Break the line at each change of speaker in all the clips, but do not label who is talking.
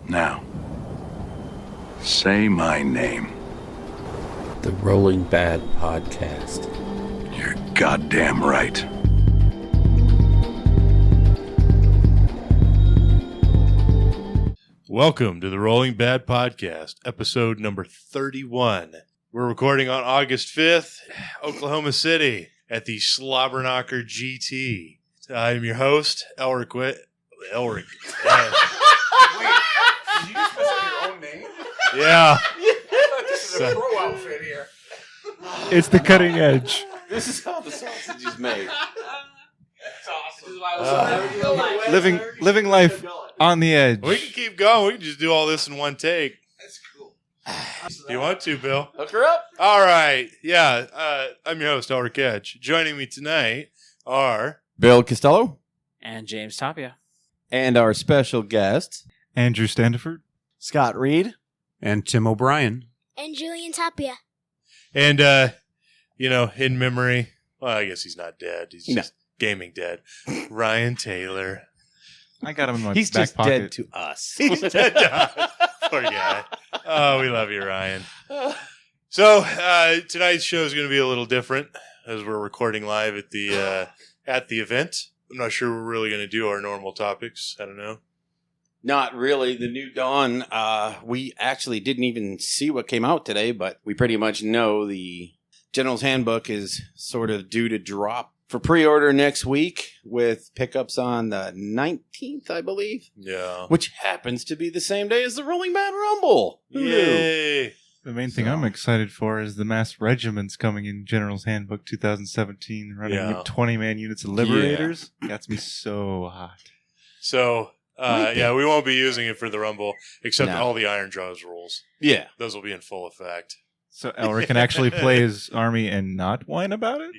Now, say my name.
The Rolling Bad Podcast.
You're goddamn right.
Welcome to the Rolling Bad Podcast, episode number 31. We're recording on August 5th, Oklahoma City, at the Slobberknocker GT. I'm your host, Elric.
Wait, did you just mess up your own name?
Yeah.
I thought this is a pro outfit here.
It's the cutting edge.
This is how the sausage is made.
That's awesome. This is why I was
Living life on the edge.
We can keep going. We can just do all this in one take.
That's cool.
You want to, Bill?
Hook her up.
All right. Yeah. I'm your host, Elric Edge. Joining me tonight are...
Bill Costello.
And James Tapia.
And our special guest,
Andrew Standiford.
Scott Reed.
And Tim O'Brien.
And Julian Tapia.
And, in memory... Well, I guess he's not dead. He's just gaming dead. Ryan Taylor.
I got him in my
he's
back
just
pocket.
dead to us.
He's dead to us. Poor guy. Oh, we love you, Ryan. So, tonight's show is going to be a little different as we're recording live at the event. I'm not sure we're really going to do our normal topics. I don't know.
Not really. The New Dawn, we actually didn't even see what came out today, but we pretty much know the General's Handbook is sort of due to drop for pre-order next week with pickups on the 19th, I believe.
Yeah.
Which happens to be the same day as the Rolling Bad Rumble.
Yay.
The main thing I'm excited for is the mass regiments coming in General's Handbook 2017, running 20-man units of Liberators. Gets me so hot.
So, we won't be using it for the Rumble, except
No.
all the Iron Jaws rules.
Yeah.
Those will be in full effect.
So Elric can actually play his army and not whine about it?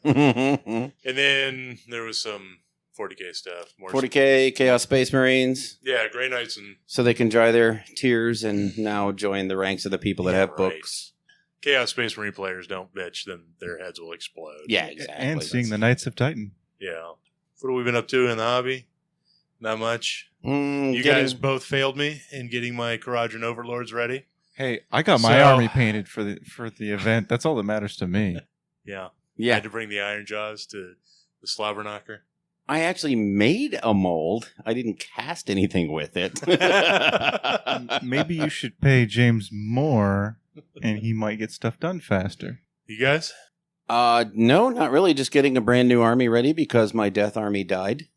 Yeah. And then there was some 40K stuff. More
40K, Chaos Space Marines.
Yeah, Grey Knights and...
So they can dry their tears and now join the ranks of the people that have books.
Chaos Space Marine players don't bitch, then their heads will explode.
Yeah, exactly.
And seeing the Knights of Titan.
Yeah. What have we been up to in the hobby? Not much.
You
Guys both failed me in getting my Karajan Overlords ready.
Hey, I got my army painted for the event. That's all that matters to me.
Yeah.
Yeah.
I had to bring the Iron Jaws to the Slobberknocker.
I actually made a mold. I didn't cast anything with it.
Maybe you should pay James more, and he might get stuff done faster.
You guys?
No, not really. Just getting a brand new army ready because my Death Army died.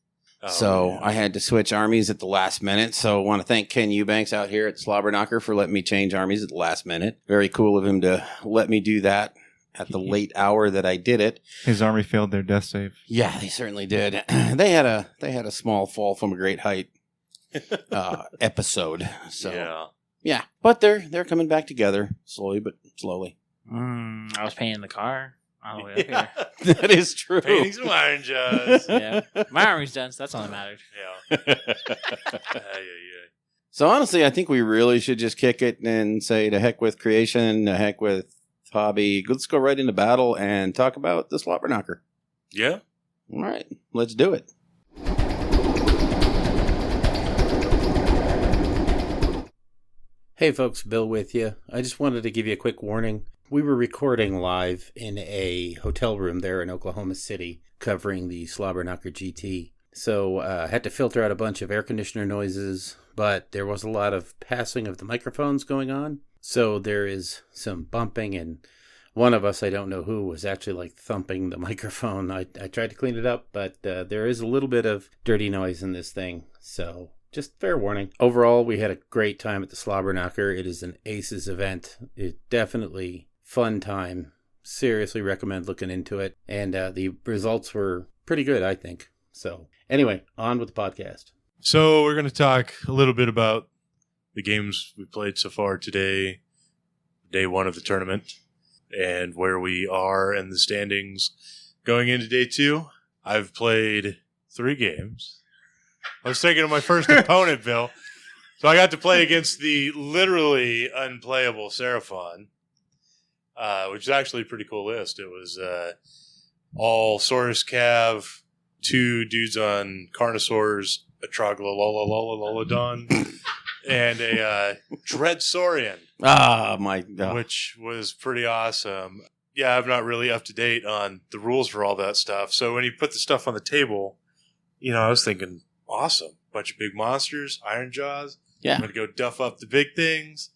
Oh,
I had to switch armies at the last minute. So I want to thank Ken Eubanks out here at Slobberknocker for letting me change armies at the last minute. Very cool of him to let me do that at the late hour that I did it.
His army failed their death save.
Yeah, they certainly did. They had a small fall from a great height episode. So yeah, but they're coming back together slowly but slowly.
I was painting the car all the way up here.
That is true.
Painting some Iron Jaws.
Yeah. My army's done, so that's all that mattered.
Yeah.
So honestly, I think we really should just kick it and say to heck with creation, to heck with hobby. Let's go right into battle and talk about the Slobberknocker.
Yeah.
All right, let's do it. Hey folks, Bill with you. I just wanted to give you a quick warning. We were recording live in a hotel room there in Oklahoma City covering the Slobberknocker GT. So I had to filter out a bunch of air conditioner noises, but there was a lot of passing of the microphones going on. So there is some bumping, and one of us, I don't know who, was actually thumping the microphone. I tried to clean it up, but there is a little bit of dirty noise in this thing. So just fair warning. Overall, we had a great time at the Slobberknocker. It is an Aces event. It definitely fun time. Seriously recommend looking into it. And the results were pretty good, I think. So anyway, on with the podcast.
So we're going to talk a little bit about the games we played so far today, day one of the tournament, and where we are in the standings going into day two. I've played 3 games. I was thinking of my first opponent, Bill. So I got to play against the literally unplayable Seraphon, which is actually a pretty cool list. It was all Saurus Cav, 2 dudes on Carnosaurs, a Troglodyte, and a Dreadsorian,
my God.
which was pretty awesome. Yeah, I'm not really up to date on the rules for all that stuff. So when he put the stuff on the table, I was thinking, awesome. Bunch of big monsters, Iron Jaws.
Yeah.
I'm going to go duff up the big things.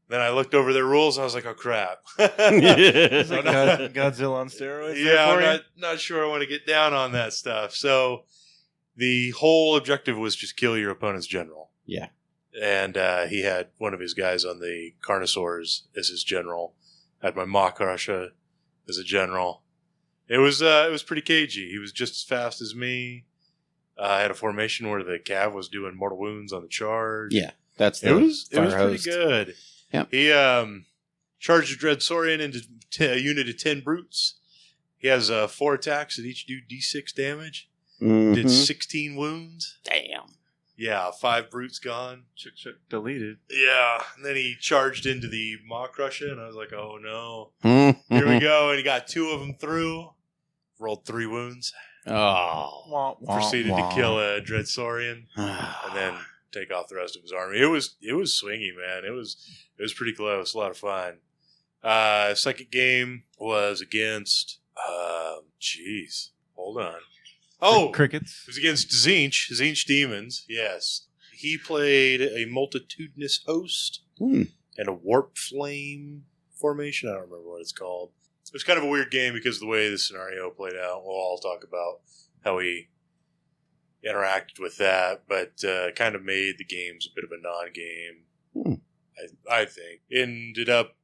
Then I looked over their rules and I was like, oh, crap.
It's like Godzilla on steroids.
Yeah, I'm not sure I want to get down on that stuff. So the whole objective was just kill your opponent's general.
Yeah.
And he had one of his guys on the Carnosaurs as his general. Had my Maw Crusher as a general. It was pretty cagey. He was just as fast as me. I had a formation where the Cav was doing mortal wounds on the charge.
Yeah, that's
it was pretty good.
Yeah.
He charged a Dreadsorian into a unit of 10 brutes. He has 4 attacks that each do D6 damage. Did 16 wounds.
Damn.
Yeah, 5 brutes gone.
Check, deleted.
Yeah, and then he charged into the Maw Crusher, and I was like, oh no. Here we go, and he got 2 of them through. Rolled 3 wounds.
Oh.
Proceeded to kill a Dreadsorian, and then take off the rest of his army. It was swingy, man. It was pretty close. A lot of fun. Second game was against. Hold on. Oh,
Crickets.
it was against Zinch Demons. Yes, he played a multitudinous host and a warp flame formation. I don't remember what it's called. It was kind of a weird game because of the way the scenario played out. We'll all talk about how we interacted with that, but kind of made the games a bit of a non-game. I think ended up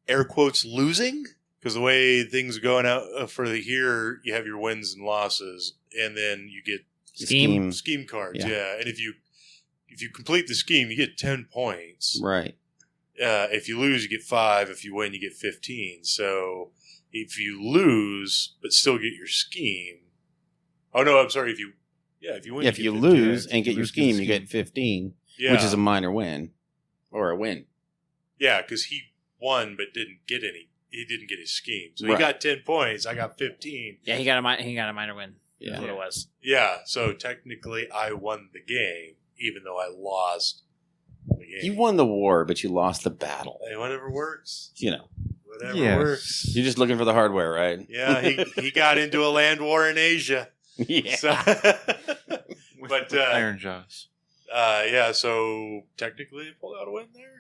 air quotes losing because the way things are going out for the here, you have your wins and losses, and then you get scheme cards. Yeah, and if you complete the scheme, you get 10 points.
Right.
If you lose, you get 5. If you win, you get 15. So if you lose but still get your scheme, oh no, I'm sorry. If you win,
If you lose and get your scheme, you get 15, which is a minor win or a win.
Yeah, because he won but didn't get any. He didn't get his scheme, so
Right.
he got 10 points. I got 15.
Yeah, he got a minor win.
Yeah.
That's what it was.
Yeah, so technically I won the game, even though I lost the game.
You won the war, but you lost the battle.
Hey, whatever works. Whatever
Yes.
works.
You're just looking for the hardware, right?
Yeah, he got into a land war in Asia.
Yeah.
So,
With Iron Jaws.
yeah, so technically I pulled out a win there.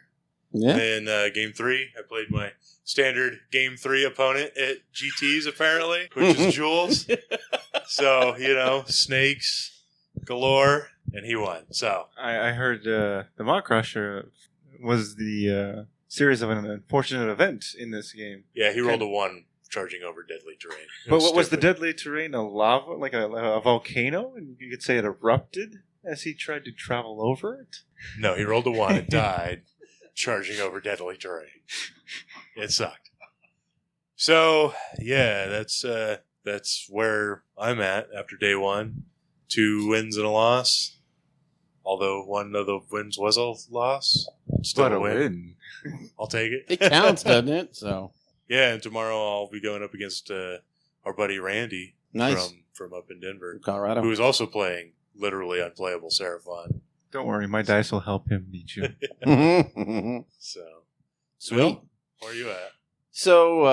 Yeah.
And game 3, I played my standard game 3 opponent at GT's apparently, which is Jules. So, snakes galore, and he won. So
I heard the Maw Crusher was the series of an unfortunate event in this game.
yeah, he rolled a 1 charging over deadly terrain.
But what was the deadly terrain? A lava, like a volcano? And you could say it erupted as he tried to travel over it?
No, he rolled a 1 and died charging over deadly terrain. It sucked. So yeah, that's where I'm at after day 1. 2 wins and a loss. Although one of the wins was a loss, it's still
But
a win. I'll take it.
It counts, doesn't it? So
Yeah, and tomorrow I'll be going up against our buddy Randy
nice.
from up in Denver,
Colorado.
who is also playing literally unplayable Seraphon.
Don't worry, my dice will help him beat you.
So,
Sweet.
Bill, where are you at?
So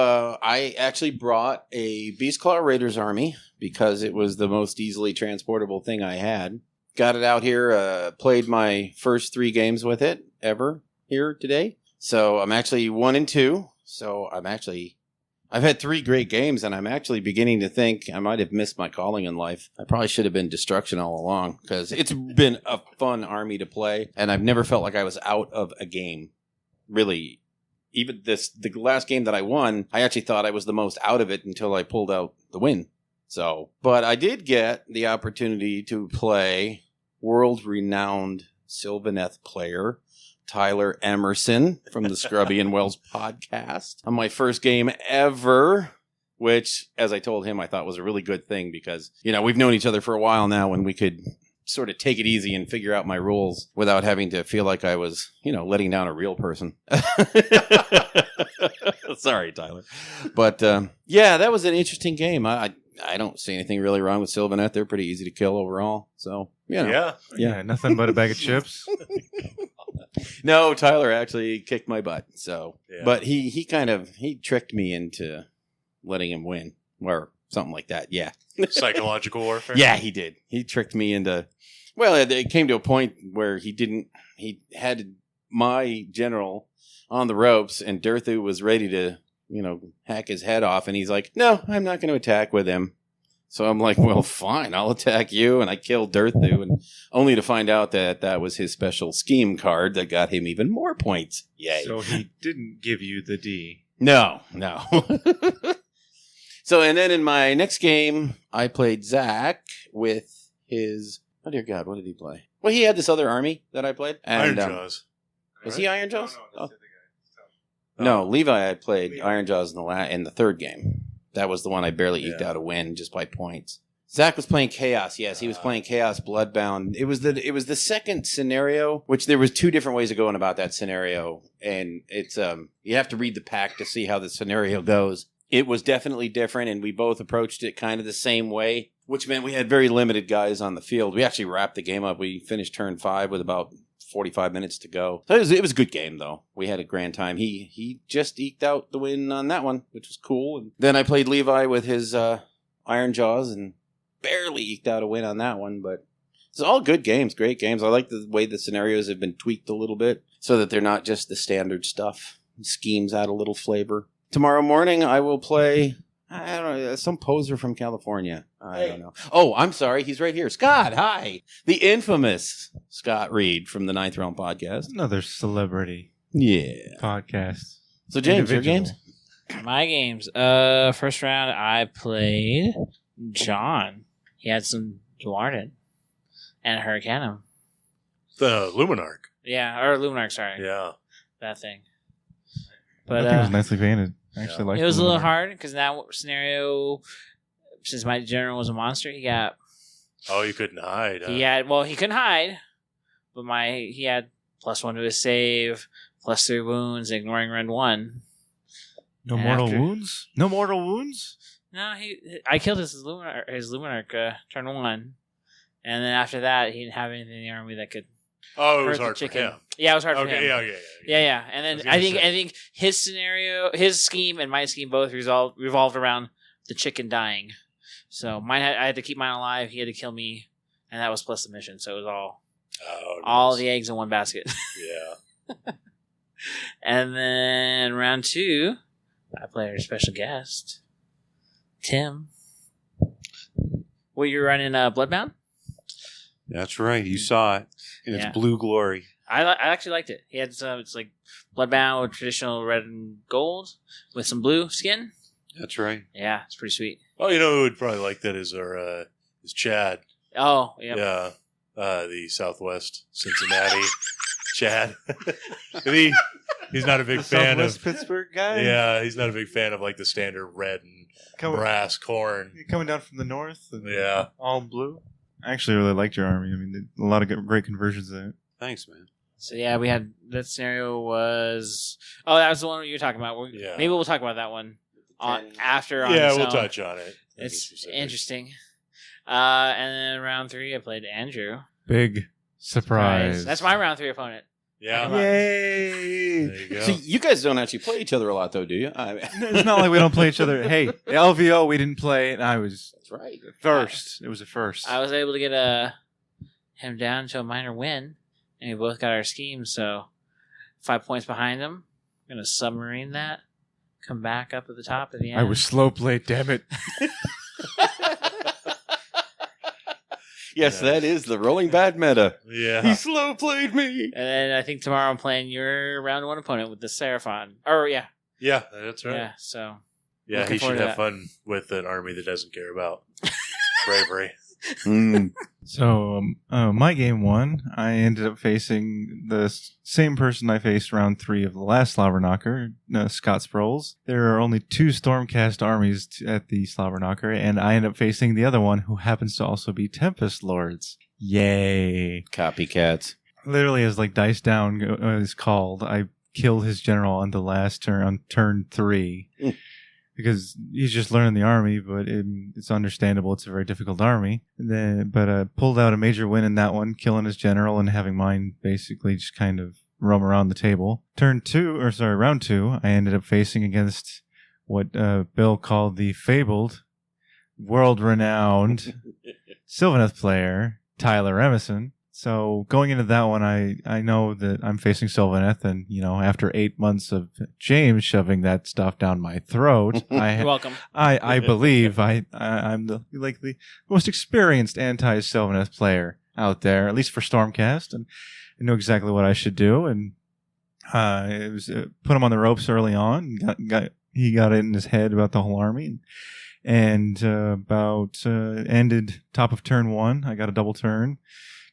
I actually brought a Beastclaw Raiders army because it was the most easily transportable thing I had. Got it out here, played my first 3 games with it ever here today. So I'm actually 1 and 2. So I've had 3 great games, and I'm actually beginning to think I might have missed my calling in life. I probably should have been Destruction all along because it's been a fun army to play, and I've never felt like I was out of a game. Really, even the last game that I won, I actually thought I was the most out of it until I pulled out the win. So, but I did get the opportunity to play world-renowned Sylvaneth player Tyler Emerson from the Scrubby and Wells podcast on my first game ever, which, as I told him, I thought was a really good thing because, we've known each other for a while now and we could sort of take it easy and figure out my rules without having to feel like I was, letting down a real person. Sorry, Tyler. But, yeah, that was an interesting game. I don't see anything really wrong with Sylvaneth. They're pretty easy to kill overall. So,
Yeah.
Yeah, nothing but a bag of chips.
No, Tyler actually kicked my butt. So,
Yeah.
but he tricked me into letting him win or something like that. Yeah.
Psychological warfare?
Yeah, he did. He tricked me into. Well, it came to a point where he had my general on the ropes, and Durthu was ready to, hack his head off, and he's like, "No, I'm not going to attack with him." So I'm like, "Well, fine, I'll attack you," and I killed Durthu, and only to find out that was his special scheme card that got him even more points. Yay!
So he didn't give you the D.
No. So, and then in my next game, I played Zach with his. Oh dear God, what did he play? Well, he had this other army that I played. And,
Iron Jaws.
Was he Iron Jaws?
Oh.
No, Levi had played Iron Jaws in the third game. That was the one I barely eked out a win just by points. Zach was playing Chaos. Yes, he was playing Chaos Bloodbound. It was the second scenario, which there was two different ways of going about that scenario, and it's you have to read the pack to see how the scenario goes. It was definitely different, and we both approached it kind of the same way, which meant we had very limited guys on the field. We actually wrapped the game up. We finished turn 5 with about 45 minutes to go. So it was a good game, though. We had a grand time. He just eked out the win on that one, which was cool. And then I played Levi with his Iron Jaws and barely eked out a win on that one. But it's all good games, great games. I like the way the scenarios have been tweaked a little bit so that they're not just the standard stuff. Schemes add a little flavor. Tomorrow morning, I will play, I don't know, some poser from California. I don't know. Oh, I'm sorry. He's right here. Scott, hi. The infamous Scott Reed from the Ninth Realm podcast.
Another celebrity podcast.
So, James, your games?
My games. First round, I played John. He had some Dwarden and Hurricanum.
The Luminarch.
Yeah, or Luminarch, sorry.
Yeah.
That thing.
But I think it was nicely painted. I actually liked it.
It was a little hard because that scenario, since my general was a monster, he got.
Oh, you couldn't hide. Huh?
He couldn't hide, but he had +1 to his save, +3 wounds, ignoring rend 1.
No mortal wounds? No mortal wounds?
No, I killed his Luminarch turn 1, and then after that, he didn't have anything in the army that could.
Oh, it was hard for him.
Yeah, it was hard for him.
Yeah.
And then I think his scenario, his scheme, and my scheme both revolved around the chicken dying. So I had to keep mine alive. He had to kill me, and that was plus the mission. So it was all the eggs in one basket.
Yeah.
And then round 2, I played our special guest, Tim. Well, you're running Bloodbound?
That's right. You saw it in its blue glory.
I actually liked it. He had it's like Bloodbound with traditional red and gold with some blue skin.
That's right.
Yeah, it's pretty sweet.
Oh, you know who would probably like that is Chad.
Oh, yeah.
Yeah. The Southwest Cincinnati Chad. He's not a big fan
Southwest
of
Pittsburgh guy?
Yeah, he's not a big fan of like the standard red and brass corn.
You're coming down from the north and
yeah.
all blue. I actually really liked your army. I mean, a lot of great conversions in it.
Thanks, man.
So yeah, we had that scenario was that was the one you were talking about.
Yeah.
Maybe we'll talk about that one after.
Yeah, we'll touch on it.
It's interesting. And then round 3, I played Andrew.
Big surprise.
That's my round 3 opponent.
Yeah.
Yay!
There you go.
See, you guys don't actually play each other a lot, though, do you?
It's not like we don't play each other. Hey, LVO, we didn't play, and I was
That's right.
first. It was a first.
I was able to get him down to a minor win, and we both got our schemes. So 5 points behind him. I'm gonna submarine that. Come back up at the top at the end.
I was slow played. Damn it!
Yes, that is the rolling bad meta.
Yeah.
He slow played me.
And then I think tomorrow I'm playing your round 1 opponent with the Seraphon. Oh yeah.
Yeah, that's right.
Yeah. So.
Yeah,
Looking
he
forward
should
to
have
that.
fun with an army that doesn't care about bravery.
So, my game 1, I ended up facing the same person I faced round 3 of the last Slobberknocker, Scott Sproles. There are only 2 Stormcast armies at the Slobberknocker, and I ended up facing the other one, who happens to also be Tempest Lords. Yay!
Copycats.
Literally, as like Dice Down is called, I killed his general on the last turn, on turn 3. Because he's just learning the army, but it's understandable. It's a very difficult army. But pulled out a major win in that one, killing his general and having mine basically just kind of roam around the table. Round 2, I ended up facing against what Bill called the fabled, world-renowned Sylvaneth player, Tyler Emerson. So going into that one, I know that I'm facing Sylvaneth, and after 8 months of James shoving that stuff down my throat,
You're welcome.
I believe I'm the most experienced anti-Sylvaneth player out there, at least for Stormcast, and I know exactly what I should do. And it was put him on the ropes early on. He got it in his head about the whole army, and ended top of turn 1. I got a double turn.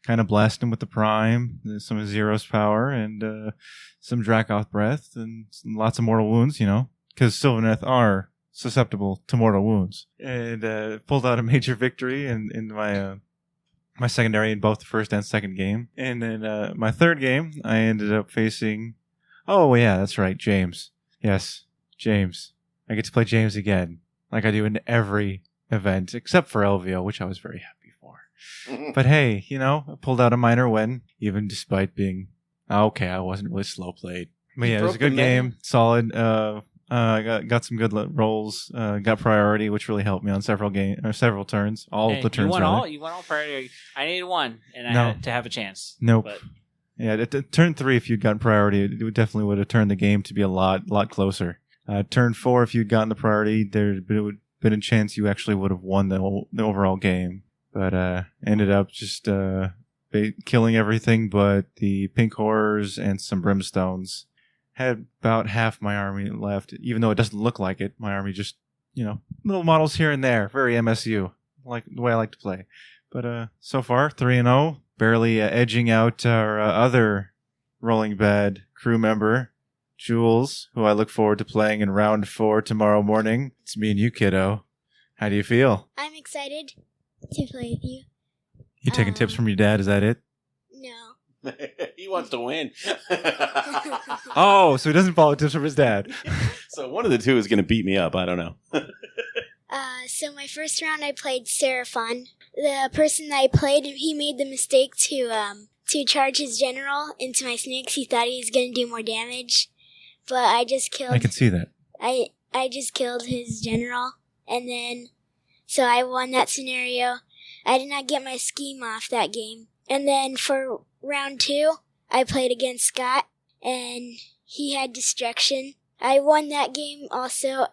Kind of blast him with the Prime, some Zero's power, and some Dracoth Breath, and lots of mortal wounds, because Sylvaneth are susceptible to mortal wounds. And pulled out a major victory in my secondary in both the first and second game. And then my third game, I ended up facing... Oh, yeah, that's right, James. Yes, James. I get to play James again, like I do in every event, except for LVO, which I was very happy. But hey, I pulled out a minor win, even despite being okay. I wasn't really slow played, but yeah, it was a good game, solid. Got some good rolls. Got priority, which really helped me on several turns. All of the turns.
You won all priority. I needed one, and I had to have a chance.
Nope.
But
yeah, turn 3, if you'd gotten priority, it definitely would have turned the game to be a lot closer. Turn 4, if you'd gotten the priority, there would have been a chance you actually would have won the overall game. But ended up just killing everything but the pink horrors and some brimstones. Had about half my army left, even though it doesn't look like it. My army just, little models here and there. Very MSU, like the way I like to play. But so far, 3-0. Barely edging out our other Rolling Bad crew member, Jules, who I look forward to playing in round 4 tomorrow morning. It's me and you, kiddo. How do you feel?
I'm excited to play with you.
You taking tips from your dad? Is that it?
No.
He wants to win.
Oh, so he doesn't follow tips from his dad.
So one of the two is going to beat me up. I don't know.
So my first round I played Seraphon. The person that I played, he made the mistake to charge his general into my snakes. He thought he was going to do more damage, but I just killed...
I can see that.
I just killed his general, and then... So I won that scenario. I did not get my scheme off that game. And then for round 2, I played against Scott, and he had Destruction. I won that game also.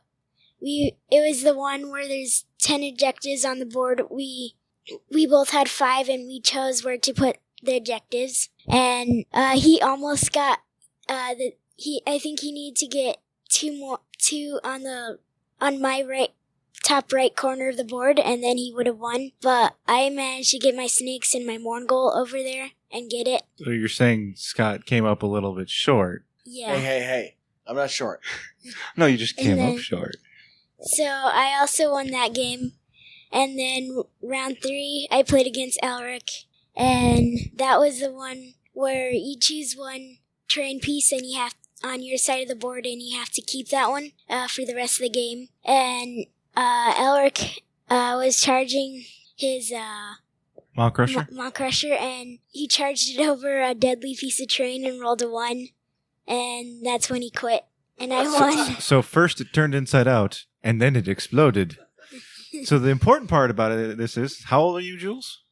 It was the one where there's 10 objectives on the board. We both had 5, and we chose where to put the objectives. And he almost got I think he needed to get 2 on my top right corner of the board, and then he would have won. But I managed to get my snakes and my Morngol over there and get it.
So you're saying Scott came up a little bit short?
Yeah.
Hey. I'm not short.
No, you just came up short.
So I also won that game. And then round 3, I played against Elric. And that was the one where you choose one terrain piece and you have on your side of the board, and you have to keep that one for the rest of the game. And Elric was charging his
Maw Crusher?
Maw Crusher, and he charged it over a deadly piece of terrain and rolled a 1. And that's when he quit. And I won.
So first it turned inside out, and then it exploded. So the important part about this is, how old are you, Jules?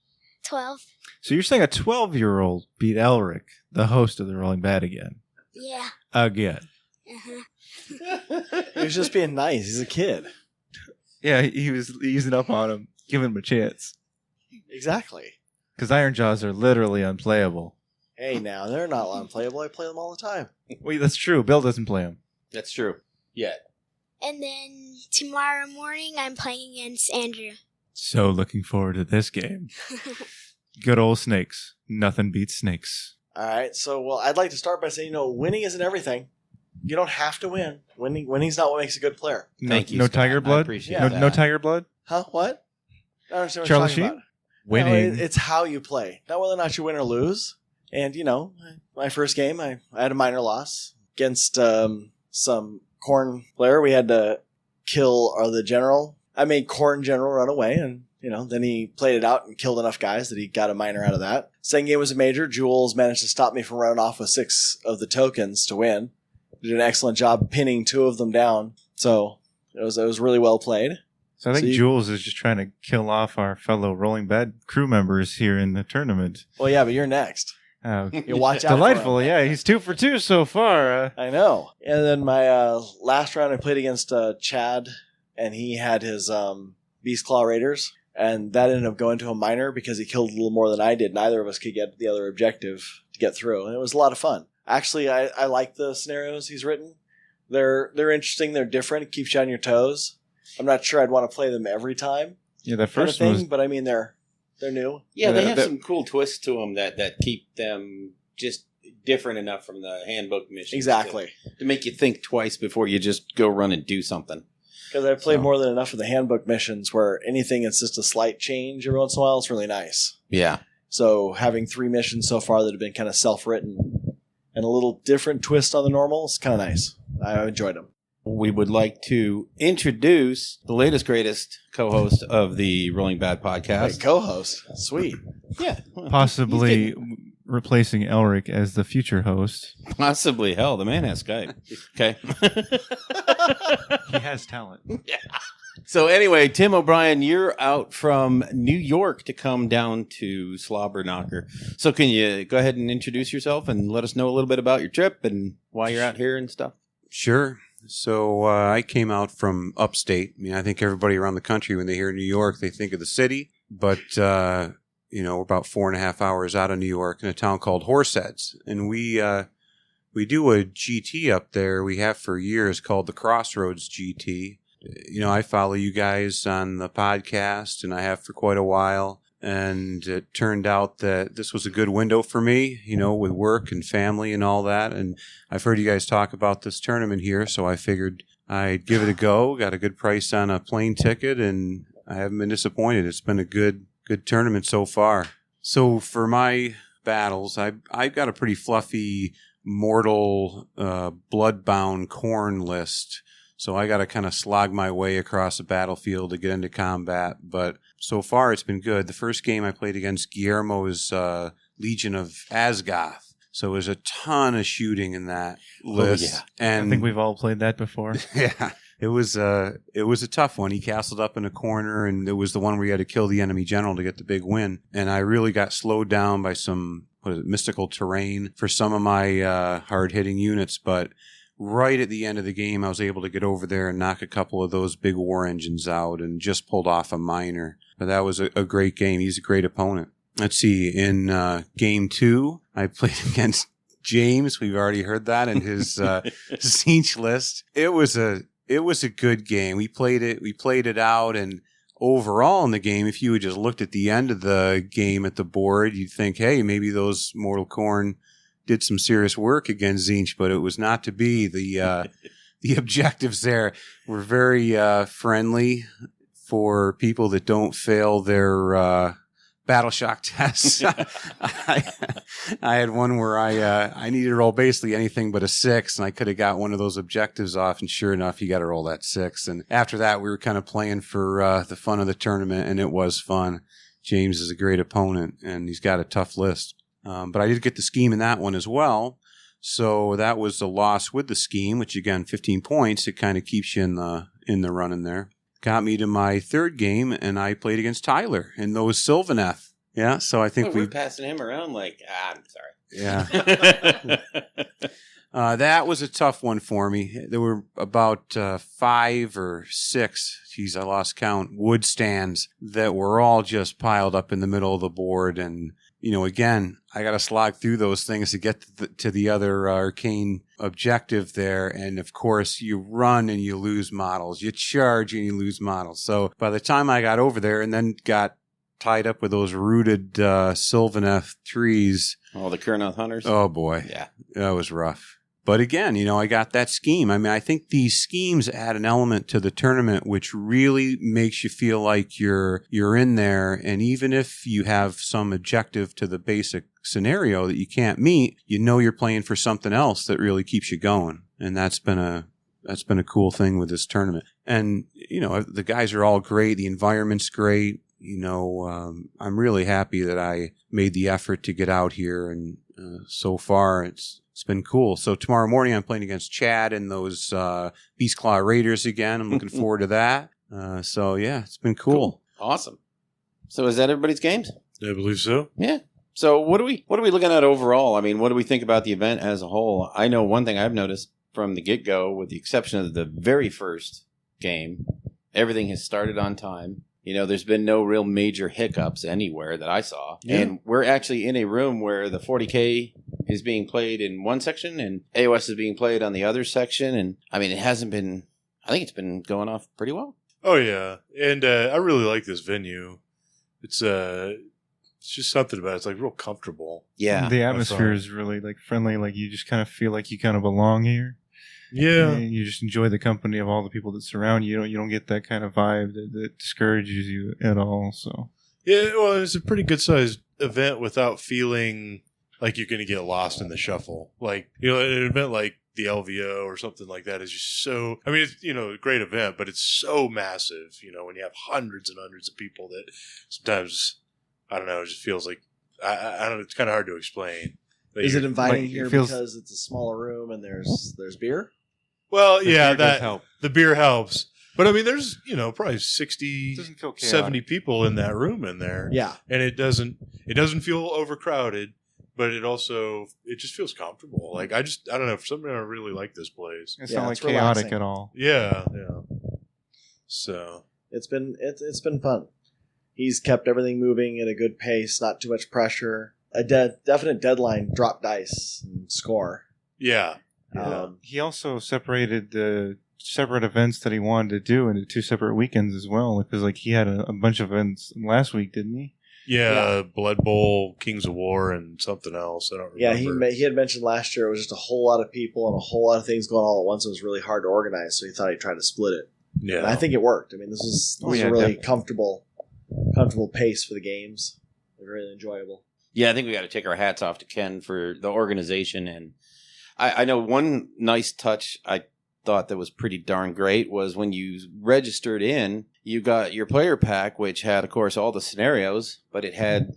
12.
So you're saying a 12-year-old beat Elric, the host of the Rolling Bad, again?
Yeah.
Again.
Uh-huh.
He was just being nice. He's a kid.
Yeah, he was easing up on him, giving him a chance.
Exactly.
Because Iron Jaws are literally unplayable.
Hey, now, they're not unplayable. I play them all the time.
Wait, that's true. Bill doesn't play them.
That's true. Yeah.
And then tomorrow morning, I'm playing against Andrew.
So looking forward to this game. Good old snakes. Nothing beats snakes.
All right. So, well, I'd like to start by saying, winning isn't everything. You don't have to win. Winning's not what makes a good player.
Thank you,
No
Scott.
Tiger
I
blood?
appreciate
No,
that.
no Tiger blood?
Huh? What? I don't understand what
Charlie
you're talking
Sheen?
about.
Winning.
No, it's how you play, not whether or not you win or lose. And, my first game, I had a minor loss against some Khorne player. We had to kill the general. I made Khorne general run away, and, then he played it out and killed enough guys that he got a minor out of that. Second game was a major. Jules managed to stop me from running off with 6 of the tokens to win. Did an excellent job pinning 2 of them down. So it was really well played.
So I think Jules is just trying to kill off our fellow Rolling Bed crew members here in the tournament.
Well, yeah, but you're next.
You
watch out.
Delightful, yeah. He's 2 for 2 so far.
I know. And then my last round, I played against Chad, and he had his Beast Claw Raiders, and that ended up going to a minor because he killed a little more than I did. Neither of us could get the other objective to get through, and it was a lot of fun. Actually, I like the scenarios he's written. They're interesting. They're different. It keeps you on your toes. I'm not sure I'd want to play them every time.
Yeah, that first
thing,
one was...
but I mean they're new.
Yeah, they have some cool twists to them that keep them just different enough from the handbook missions.
Exactly.
To make you think twice before you just go run and do something.
Because I've played more than enough of the handbook missions where anything that's just a slight change every once in a while is really nice.
Yeah.
So having 3 missions so far that have been kind of self-written and a little different twist on the normal is kind of nice. I enjoyed them.
We would like to introduce the latest, greatest co-host of the Rolling Bad podcast.
Hey, co-host. Sweet.
Yeah.
Possibly replacing Elric as the future host.
Possibly. Hell, the man has Skype. Okay.
He has talent.
Yeah. So anyway, Tim O'Brien, you're out from New York to come down to Slobberknocker. So can you go ahead and introduce yourself and let us know a little bit about your trip and why you're out here and stuff?
Sure. So I came out from upstate. I mean, I think everybody around the country, when they hear New York, they think of the city. But, we're about 4.5 hours out of New York in a town called Horseheads. And we do a GT up there. We have for years called the Crossroads GT. I follow you guys on the podcast, and I have for quite a while. And it turned out that this was a good window for me, with work and family and all that. And I've heard you guys talk about this tournament here, so I figured I'd give it a go. Got a good price on a plane ticket, and I haven't been disappointed. It's been a good tournament so far. So for my battles, I've got a pretty fluffy, mortal, bloodbound corn list. So I got to kind of slog my way across the battlefield to get into combat. But so far, it's been good. The first game I played against Guillermo's Legion of Asgoth. So there's a ton of shooting in that list.
Yeah.
And
I think we've all played that before.
Yeah. It was a tough one. He castled up in a corner, and it was the one where you had to kill the enemy general to get the big win. And I really got slowed down by some mystical terrain for some of my hard-hitting units. But right at the end of the game, I was able to get over there and knock a couple of those big war engines out and just pulled off a minor. But that was a great game. He's a great opponent. Let's see. In game 2, I played against James. We've already heard that in his Zinch list. It was a good game. We played it out, and overall in the game, if you had just looked at the end of the game at the board, you'd think, hey, maybe those Mortal Khorne did some serious work against Zinch, but it was not to be. The objectives there were very friendly for people that don't fail their battle shock tests. I had one where I needed to roll basically anything but a 6, and I could have got one of those objectives off, and sure enough, you got to roll that 6. And after that, we were kind of playing for the fun of the tournament, and it was fun. James is a great opponent, and he's got a tough list. But I did get the scheme in that one as well. So that was a loss with the scheme, which again, 15 points. It kind of keeps you in the running there. Got me to my third game, and I played against Tyler in those Sylvaneth. Yeah, so I think
we're passing him around like, I'm sorry.
Yeah. That was a tough one for me. There were about 5 or 6, geez, I lost count, wood stands that were all just piled up in the middle of the board. And, again, I got to slog through those things to get to the other arcane objective there. And, of course, you run and you lose models. You charge and you lose models. So by the time I got over there and then got tied up with those rooted Sylvaneth trees.
Oh, the Kurnoth Hunters?
Oh, boy.
Yeah.
That was rough. But again, I got that scheme. I mean, I think these schemes add an element to the tournament which really makes you feel like you're in there. And even if you have some objective to the basic scenario that you can't meet, you're playing for something else that really keeps you going. And that's been a cool thing with this tournament. And, the guys are all great. The environment's great. I'm really happy that I made the effort to get out here, and so far it's been cool. So tomorrow morning I'm playing against Chad and those Beast Claw Raiders again. I'm looking forward to that. So yeah, it's been cool.
Awesome. So is that everybody's games?
I believe so.
Yeah. So what are we looking at overall? I mean, what do we think about the event as a whole? I know one thing I've noticed from the get-go, with the exception of the very first game, everything has started on time. There's been no real major hiccups anywhere that I saw. Yeah. And we're actually in a room where the 40K is being played in one section and AOS is being played on the other section. And I mean, I think it's been going off pretty well.
Oh, yeah. And I really like this venue. It's just something about it. It's like real comfortable.
Yeah.
The atmosphere is really like friendly. Like you just kind of feel like you kind of belong here.
Yeah.
And you just enjoy the company of all the people that surround you. You don't get that kind of vibe that discourages you at all. So
yeah, well, it's a pretty good sized event without feeling like you're going to get lost in the shuffle. Like, an event like the LVO or something like that is just so, I mean, it's, a great event, but it's so massive, when you have hundreds and hundreds of people that sometimes, I don't know, it just feels like, I don't know, it's kind of hard to explain.
Is it inviting here because it's a smaller room and there's beer?
Well, yeah, the beer helps. But I mean, there's, probably 60, 70 people in that room in there.
Yeah.
And it doesn't feel overcrowded. But it just feels comfortable. Like, I don't know, for some reason I really like this place.
It's not like chaotic relaxing at all.
Yeah. So
it's been fun. He's kept everything moving at a good pace, not too much pressure. A definite deadline, drop dice and score.
Yeah.
He also separated the separate events that he wanted to do into 2 separate weekends as well, because like he had a bunch of events last week, didn't he?
Yeah, Blood Bowl, Kings of War, and something else. I don't remember.
Yeah, he had mentioned last year it was just a whole lot of people and a whole lot of things going all at once. It was really hard to organize, so he thought he'd try to split it.
Yeah,
and I think it worked. I mean, this is a really comfortable pace for the games. They're really enjoyable.
Yeah, I think we got to take our hats off to Ken for the organization, and I know one nice touch I thought that was pretty darn great was when you registered in, you got your player pack, which had, of course, all the scenarios, but it had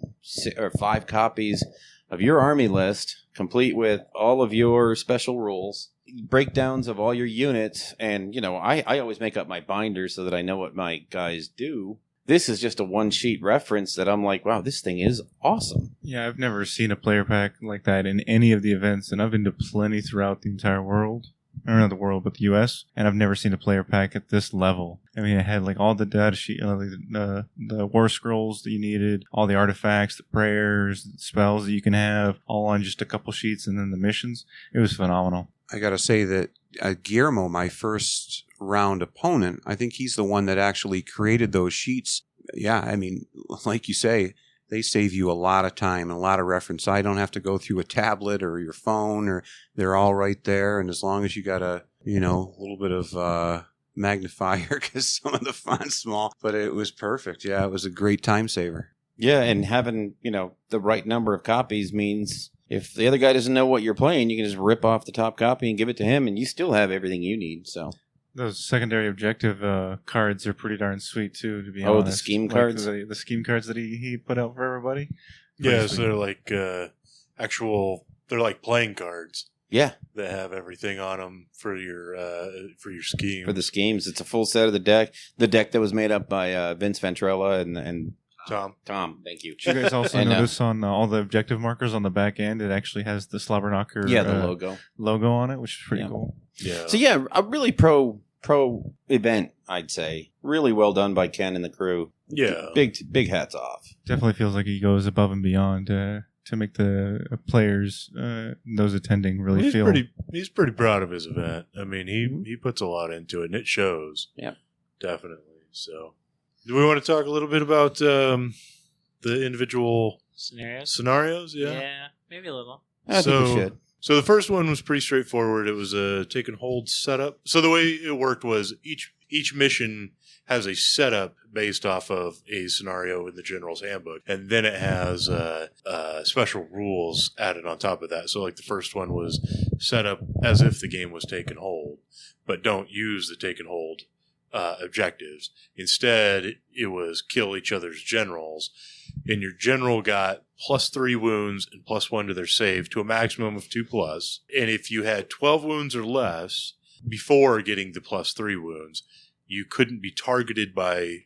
5 copies of your army list, complete with all of your special rules, breakdowns of all your units, and, I always make up my binder so that I know what my guys do. This is just a one-sheet reference that I'm like, wow, this thing is awesome.
Yeah, I've never seen a player pack like that in any of the events, and I've been to plenty throughout the entire world. Or not the world, but the U.S. And I've never seen a player pack at this level. I mean, it had like all the data sheet, the war scrolls that you needed, all the artifacts, the prayers, the spells that you can have, all on just a couple sheets, and then the missions. It was phenomenal.
I got to say that Guillermo, my first round opponent, I think he's the one that actually created those sheets. Yeah, I mean, like you say, they save you a lot of time and a lot of reference. I don't have to go through a tablet or your phone, or they're all right there. And as long as you got a little bit of magnifier, because some of the font's small, but it was perfect. Yeah, it was a great time saver.
Yeah, and having, the right number of copies means if the other guy doesn't know what you're playing, you can just rip off the top copy and give it to him, and you still have everything you need. So
those secondary objective cards are pretty darn sweet too, to be honest.
Oh, the scheme cards?
The scheme cards that he put out for everybody?
Yeah, so they're like they're like playing cards.
Yeah.
That have everything on them for your scheme.
For the schemes. It's a full set of the deck. The deck that was made up by Vince Ventrella and
Tom.
Thank you.
Did you guys also notice on all the objective markers on the back end, it actually has the Slobberknocker
the logo
on it, which is pretty cool.
Yeah.
So yeah, a really pro event, I'd say. Really well done by Ken and the crew.
Yeah.
Big hats off.
Definitely feels like he goes above and beyond to make the players, those attending, really feel.
He's pretty proud of his event. I mean, he puts a lot into it, and it shows.
Yeah.
Definitely. So, do we want to talk a little bit about the individual scenarios?
Yeah, maybe a little.
I think we should.
So the first one was pretty straightforward. It was a take and hold setup. So the way it worked was each mission has a setup based off of a scenario in the General's Handbook, and then it has special rules added on top of that. So like the first one was set up as if the game was take and hold, but don't use the take and hold objectives. Instead, it was kill each other's generals. And your general got +3 wounds and +1 to their save to a maximum of 2+. And if you had 12 wounds or less before getting the +3 wounds, you couldn't be targeted by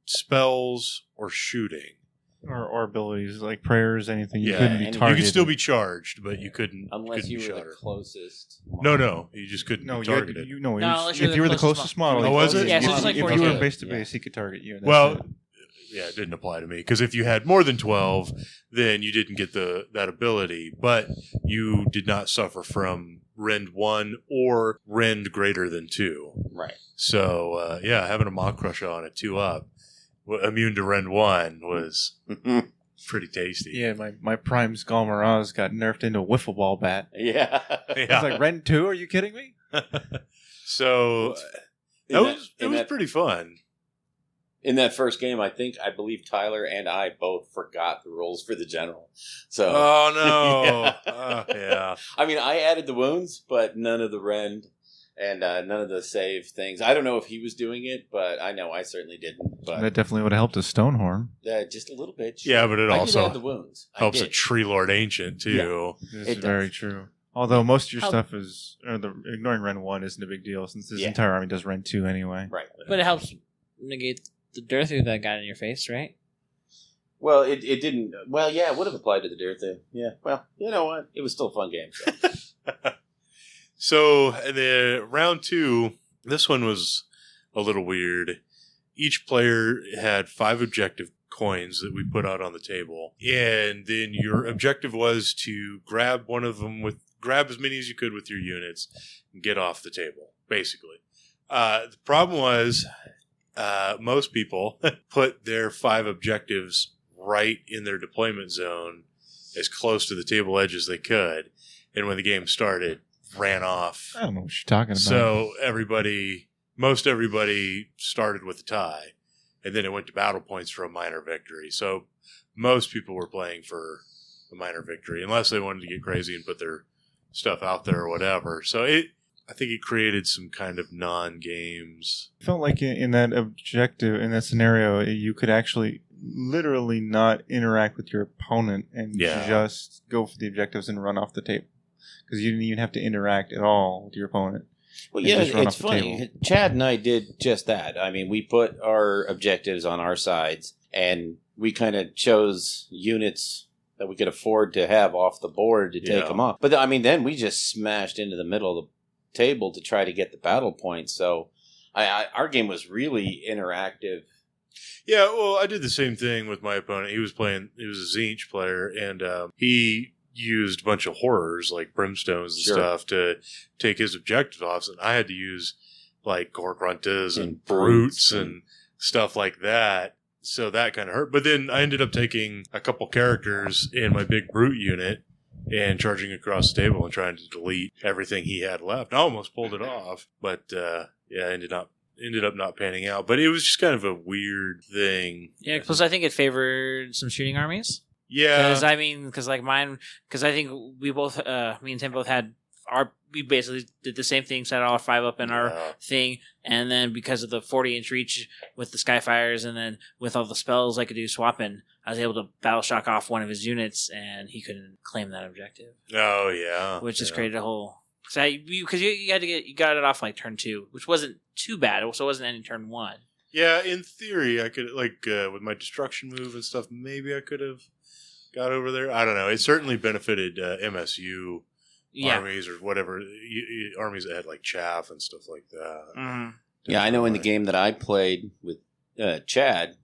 spells or shooting.
Or abilities like prayers, anything. You
Yeah,
couldn't be
and you
targeted.
You could still be charged, but you couldn't.
Unless
couldn't
you
be
were the
shot or-
closest.
No, you just couldn't
No,
be targeted.
No,
unless
if you were the closest model.
Oh, was it?
Yeah, so it's
if
like
you
40.
were base to base, he could target you. and that's
Well,
it.
yeah, it didn't apply to me because if you had more than 12, then you didn't get that ability, but you did not suffer from rend 1 or rend greater than 2.
Right.
So having a Mock Crusher on a 2-up, immune to rend 1 was pretty tasty.
Yeah, my Prime Skull Mirage got nerfed into a wiffle ball bat.
Yeah.
It's like, Ren 2, are you kidding me?
So it was pretty fun.
In that first game, I believe Tyler and I both forgot the rules for the general. So,
Oh no!
Yeah.
Yeah.
I mean, I added the wounds, but none of the rend and none of the save things. I don't know if he was doing it, but I know I certainly didn't. But
That definitely would have helped a Stonehorn.
just a little bit.
Yeah, but it
I
also
did add the wounds. I
helps a
did.
Tree Lord Ancient too.
This
It
is very
does.
true. Although most of your
How-
stuff is, ignoring Ren 1 isn't a big deal since his
Yeah.
entire army does Ren 2 anyway.
Right.
But it helps negate the Dirthu that got in your face, right?
Well, it didn't. Well, yeah, it would have applied to the deer thing. Yeah. Well, you know what? It was still a fun game. So.
So the round 2, this one was a little weird. Each player had 5 objective coins that we put out on the table, and then your objective was to grab one of them grab as many as you could with your units and get off the table. Basically, the problem was most people put their 5 objectives right in their deployment zone, as close to the table edge as they could, and when the game started, ran off.
I don't know what you're talking about.
So most everybody started with a tie, and then it went to battle points for a minor victory. So most people were playing for a minor victory, unless they wanted to get crazy and put their stuff out there or whatever. So I think it created some kind of non-games.
I felt like in that objective, in that scenario, you could actually literally not interact with your opponent and
Yeah.
just go for the objectives and run off the table. Because you didn't even have to interact at all with your opponent.
Well,
And
yeah,
just run
it's
off the
funny.
table.
Chad and I did just that. I mean, we put our objectives on our sides, and we kind of chose units that we could afford to have off the board to take
Yeah.
them off. But I mean, then we just smashed into the middle of the table to try to get the battle points. So our game was really interactive.
Yeah, well, I did the same thing with my opponent. He was a Zinch player, and he used a bunch of horrors like brimstones and
Sure.
stuff to take his objectives off, and I had to use like Gorgruntas and
And
brutes
brutes
and stuff like that. So that kind of hurt. But then I ended up taking a couple characters in my big brute unit and charging across the table and trying to delete everything he had left. I almost pulled it off, but ended up not panning out. But it was just kind of a weird thing.
Yeah, plus I think it favored some shooting armies.
Yeah.
Because I think we both, me and Tim both had we basically did the same thing, set all 5 up in our
Yeah.
thing, and then because of the 40-inch reach with the Skyfires, and then with all the spells I could do swapping, I was able to battle shock off one of his units, and he couldn't claim that objective,
Oh, yeah.
which just
Yeah.
created a whole. Because you got it off like turn 2, which wasn't too bad. So it wasn't ending turn 1.
Yeah, in theory, I could, with my destruction move and stuff, maybe I could have got over there. I don't know. It certainly benefited MSU armies or whatever, armies that had like chaff and stuff like that.
Mm-hmm.
Yeah, I know in the game that I played with Chad,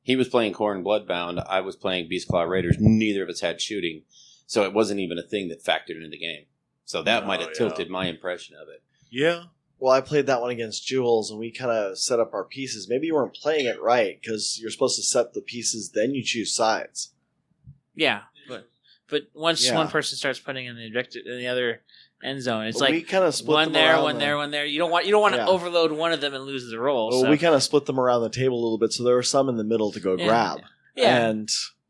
he was playing Khorne Bloodbound. I was playing Beastclaw Raiders. Neither of us had shooting, so it wasn't even a thing that factored into the game. So that might have tilted my impression of it.
Yeah.
Well, I played that one against Jules, and we kind of set up our pieces. Maybe you weren't playing it right, because you're supposed to set the pieces, then you choose sides.
Yeah, but once
Yeah.
one person starts putting in the objective in the other end zone, it's
But we
like
kind of split
one
them
there,
around
one
the-
there, one there. You don't want to
Yeah.
overload one of them and lose the roll.
Well,
so.
we kind of split them around the table a little bit, so there were some in the middle to go
Yeah.
grab.
Yeah.
And,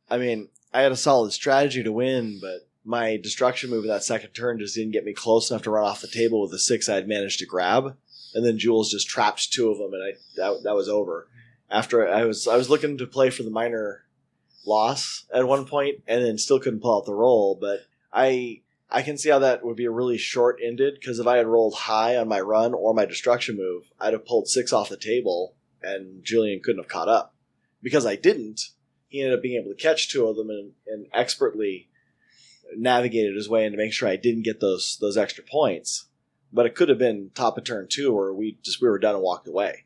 I mean, I had a solid strategy to win, but my destruction move in that second turn just didn't get me close enough to run off the table with the 6 I'd managed to grab. and then Jules just trapped 2 of them, and that was over. After I was looking to play for the minor loss at one point, and then still couldn't pull out the roll, but I can see how that would be a really short-ended, because if I had rolled high on my run or my destruction move, I'd have pulled 6 off the table, and Julian couldn't have caught up. Because I didn't, he ended up being able to catch 2 of them and expertly navigated his way in to make sure I didn't get those extra points. But it could have been top of turn 2 where we were done and walked away.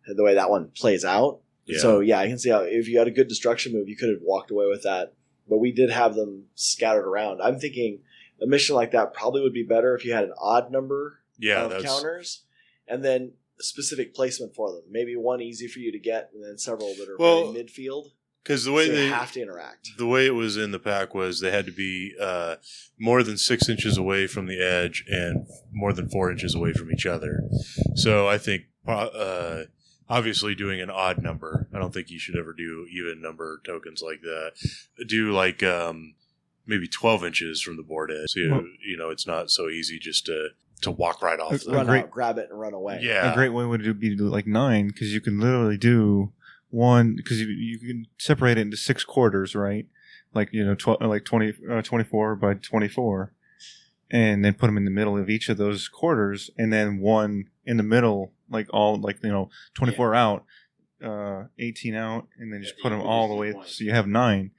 The way that one plays out.
Yeah.
So yeah, I can see how if you had a good destruction move, you could have walked away with that. But we did have them scattered around. I'm thinking a mission like that probably would be better if you had an odd number of counters, and then a specific placement for them. Maybe one easy for you to get, and then several that are very midfield.
Because the way
they have to interact.
The way it was in the pack was they had to be more than 6 inches away from the edge and more than 4 inches away from each other. So I think obviously doing an odd number. I don't think you should ever do even number tokens like that. Do like maybe 12 inches from the board edge. So it's not so easy just to walk right off.
Run out, grab it, and run away.
Yeah.
A great way would be to do like 9, because you can literally do one, because you can separate it into 6 quarters, right? Like 24 by 24, and then put them in the middle of each of those quarters, and then one in the middle, 24 out, 18 out, and then just put them all the way, so you have 9.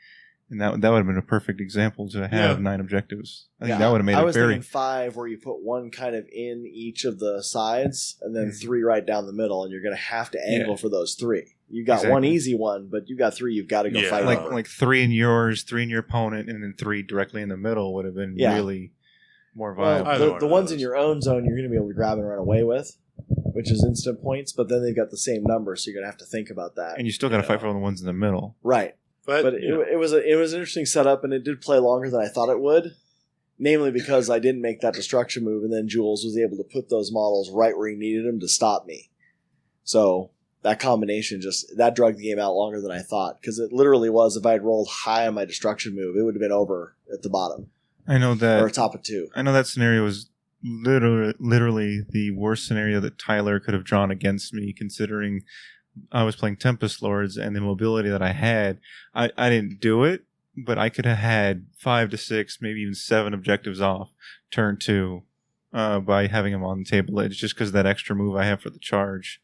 And that would have been a perfect example to have 9 objectives. I think that would have made
I
it
was
very...
thinking 5, where you put one kind of in each of the sides, and then 3 right down the middle, and you're going to have to angle for those 3. You got one easy one, but you got 3 you've got to go fight over.
Like 3 in yours, 3 in your opponent, and then 3 directly in the middle would have been really more viable.
Well, the ones in your own zone you're going to be able to grab and run away with, which is instant points, but then they've got the same number, so you're going to have to think about that.
And you still got to fight for the ones in the middle.
Right. But it was an interesting setup, and it did play longer than I thought it would. Namely because I didn't make that destruction move, and then Jules was able to put those models right where he needed them to stop me. So that combination that dragged the game out longer than I thought, because it literally was, if I had rolled high on my destruction move, it would have been over at the bottom.
I know that,
or top of 2.
I know that scenario was literally the worst scenario that Tyler could have drawn against me, considering I was playing Tempest Lords and the mobility that I had. I didn't do it, but I could have had 5 to 6, maybe even 7 objectives off turn 2 by having them on the table edge, just because of that extra move I have for the charge.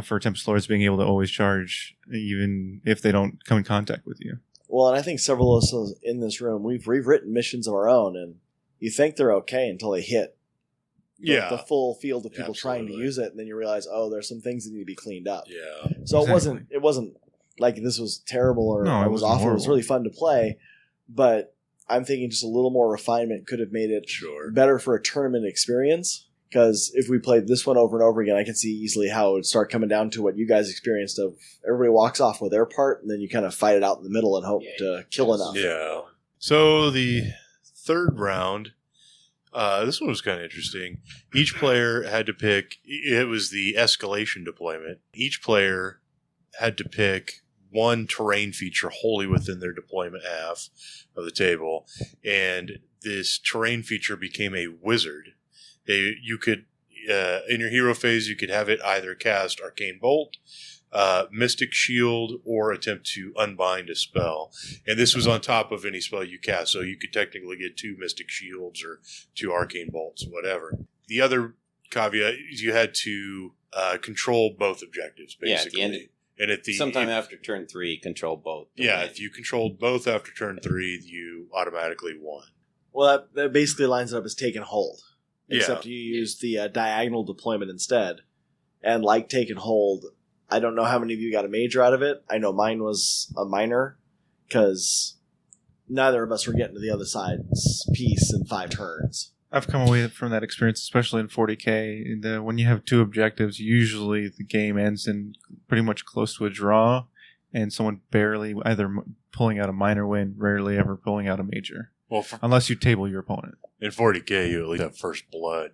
For Tempest Lords being able to always charge, even if they don't come in contact with you.
Well, and I think several of us in this room, we've rewritten missions of our own, and you think they're okay until they hit the full field of people trying to use it, and then you realize, there's some things that need to be cleaned up.
Yeah.
So it wasn't like this was terrible or it was awful. Horrible. It was really fun to play, but I'm thinking just a little more refinement could have made it better for a tournament experience. Because if we played this one over and over again, I can see easily how it would start coming down to what you guys experienced of everybody walks off with their part, and then you kind of fight it out in the middle and hope to kill enough.
Yeah. So the third round, this one was kind of interesting. Each player had to pick, it was the escalation deployment. Each player had to pick one terrain feature wholly within their deployment half of the table. And this terrain feature became a wizard. You could, in your hero phase, you could have it either cast Arcane Bolt, Mystic Shield, or attempt to unbind a spell. And this was on top of any spell you cast, so you could technically get 2 Mystic Shields or 2 Arcane Bolts, whatever. The other caveat is you had to control both objectives, basically.
Yeah, at the end, sometime after turn 3, control both.
Yeah, if you controlled both after turn 3, you automatically won.
Well, that basically lines it up as taking hold. Except you use the diagonal deployment instead. And like taking hold, I don't know how many of you got a major out of it. I know mine was a minor, because neither of us were getting to the other side's piece in 5 turns.
I've come away from that experience, especially in 40K. When you have 2 objectives, usually the game ends in pretty much close to a draw, and someone barely either pulling out a minor win, rarely ever pulling out a major. Well, unless you table your opponent.
In 40K, you at least have first blood.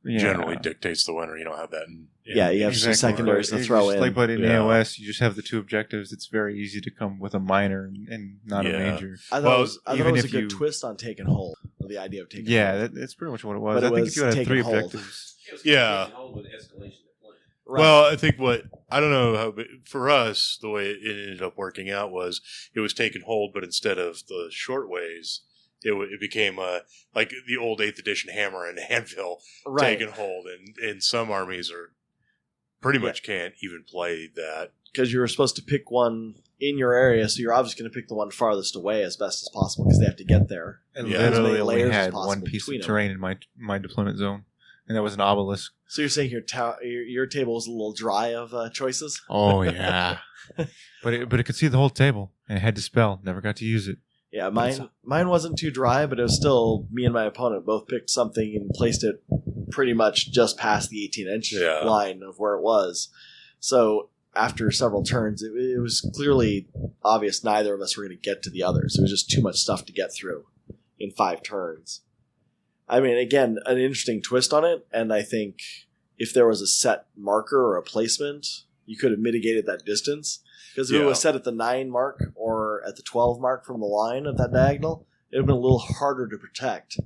Generally dictates the winner. You don't have that
you have some secondaries to throw in.
But in AOS, you just have the 2 objectives. It's very easy to come with a minor and not a major.
I thought it was a good twist on taking hold. the idea of taking
Yeah,
hold.
that's pretty much what it was.
But
I think if you had
taking
3
hold.
objectives.
Yeah.
Right.
Well, I think I don't know how, for us, the way it ended up working out was it was taking hold, but instead of the short ways, it became like the old 8th edition hammer and anvil
Right.
taking hold. And some armies are pretty much can't even play that.
Because you were supposed to pick one in your area, so you're obviously going to pick the one farthest away as best as possible because they have to get there.
And
Yeah.
literally
As many
only
layers as
had
possible
one piece
between
of
them.
terrain in my deployment zone, and that was an obelisk.
So you're saying your table was a little dry of choices?
Oh yeah, but it could see the whole table, and it had dispel. Never got to use it.
Yeah, mine wasn't too dry, but it was still me and my opponent both picked something and placed it pretty much just past the 18-inch
Yeah.
line of where it was. So after several turns, it was clearly obvious neither of us were going to get to the others. It was just too much stuff to get through in 5 turns. I mean, again, an interesting twist on it, and I think if there was a set marker or a placement, you could have mitigated that distance. Because if it was set at the 9 mark or at the 12 mark from the line of that diagonal, it would have been a little harder to protect.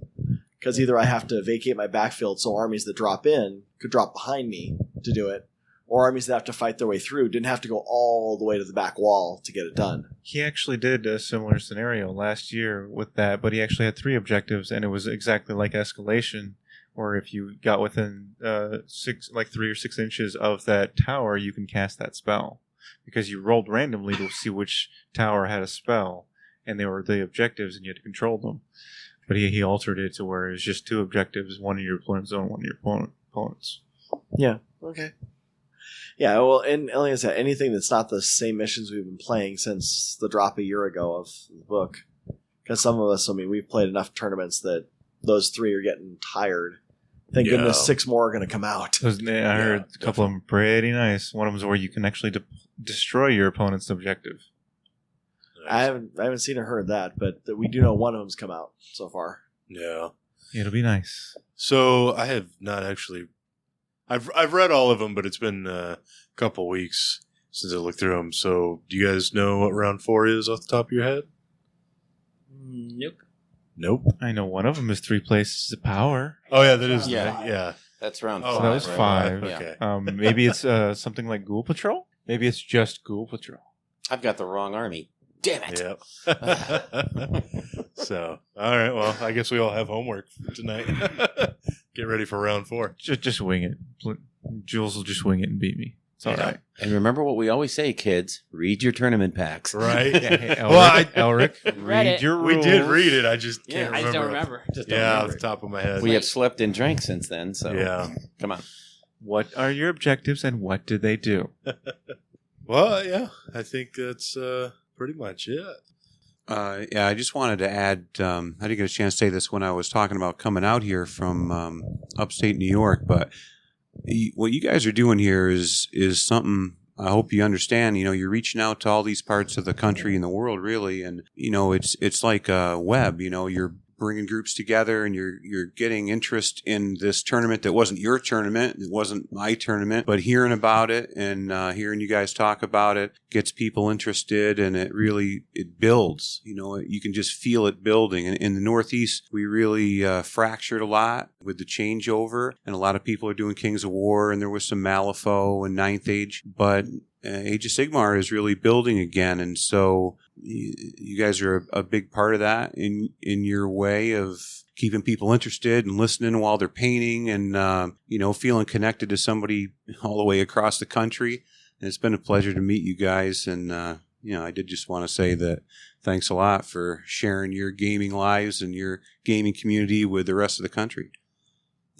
Because either I have to vacate my backfield so armies that drop in could drop behind me to do it, or armies that have to fight their way through didn't have to go all the way to the back wall to get it done.
He actually did a similar scenario last year with that, but he actually had 3 objectives, and it was exactly like Escalation, where if you got within 3 or 6 inches of that tower, you can cast that spell. Because you rolled randomly to see which tower had a spell, and they were the objectives, and you had to control them. But he altered it to where it's just 2 objectives, one in your opponent's zone, one in your opponent's.
Yeah, okay. Yeah, well, and like I said, anything that's not the same missions we've been playing since the drop a year ago of the book. Because some of us, I mean, we've played enough tournaments that those 3 are getting tired. Thank goodness 6 more are going to come out.
I heard a couple of them pretty nice. One of them is where you can actually destroy your opponent's objective.
I haven't seen or heard that, but we do know one of them's come out so far.
Yeah.
It'll be nice.
So I have not actually. I've read all of them, but it's been a couple weeks since I looked through them. So do you guys know what round 4 is off the top of your head? Nope.
I know one of them is 3 places of power.
Oh yeah, that is.
Yeah.
Yeah.
That's round
Oh,
5.
So that was
right?
5.
Okay.
Maybe it's something like Ghoul Patrol? Maybe it's just Ghoul Patrol.
I've got the wrong army. Damn it.
Yep. So, all right. Well, I guess we all have homework for tonight. Get ready for round 4.
Just wing it. Jules will just wing it and beat me. It's all right.
And remember what we always say, kids. Read your tournament packs.
Right?
Hey,
Elric,
Read it.
your
we
rules.
did read it. I just can't
I
remember.
just don't remember.
Yeah, off the top of my head.
We have slept and drank since then, so
Yeah.
come on.
What are your objectives and what do they do?
Well, yeah, I think that's pretty much it.
Yeah, I just wanted to add, I didn't get a chance to say this when I was talking about coming out here from upstate New York, but what you guys are doing here is something I hope you understand. You know, you're reaching out to all these parts of the country and the world, really, and, you know, it's like a web. You know, you're bringing groups together and you're getting interest in this tournament that wasn't your tournament, it wasn't my tournament, but hearing about it and hearing you guys talk about it gets people interested, and it builds. You know, you can just feel it building. And in the Northeast, we really fractured a lot with the changeover, and a lot of people are doing Kings of War, and there was some Malifaux and Ninth Age, but Age of Sigmar is really building again, and so you guys are a big part of that in your way of keeping people interested and listening while they're painting, and you know, feeling connected to somebody all the way across the country. And it's been a pleasure to meet you guys, and you know, I did just want to say that thanks a lot for sharing your gaming lives and your gaming community with the rest of the country.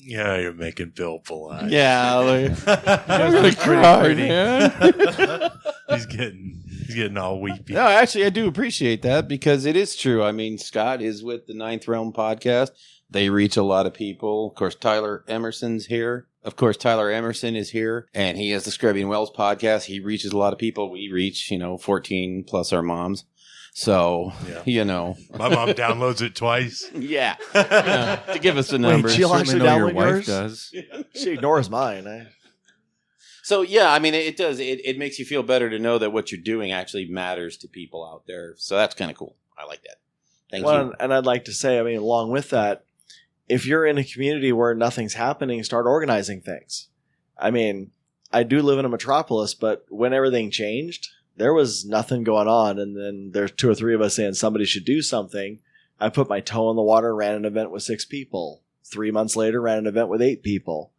Yeah, you're making Bill polite.
Yeah,
I'm
gonna cry, man.
He's getting all weepy.
No, actually, I do appreciate that because it is true. I mean, Scott is with the Ninth Realm podcast. They reach a lot of people. Of course, Tyler Emerson's here. Of course, Tyler Emerson is here, and he has the Scrubby and Wells podcast. He reaches a lot of people. We reach, 14 plus our moms. So, you know.
My mom downloads it twice.
Yeah. To give us a number.
Wait, she'll actually
know your
download
wife
yours?
does.
She ignores mine.
So, yeah, I mean, it does. It makes you feel better to know that what you're doing actually matters to people out there. So that's kind of cool. I like that. Thank
Well,
you.
and I'd like to say, I mean, along with that, if you're in a community where nothing's happening, start organizing things. I mean, I do live in a metropolis, but when everything changed, there was nothing going on. And then there's 2 or 3 of us saying somebody should do something. I put my toe in the water, ran an event with 6 people. 3 months later, ran an event with 8 people.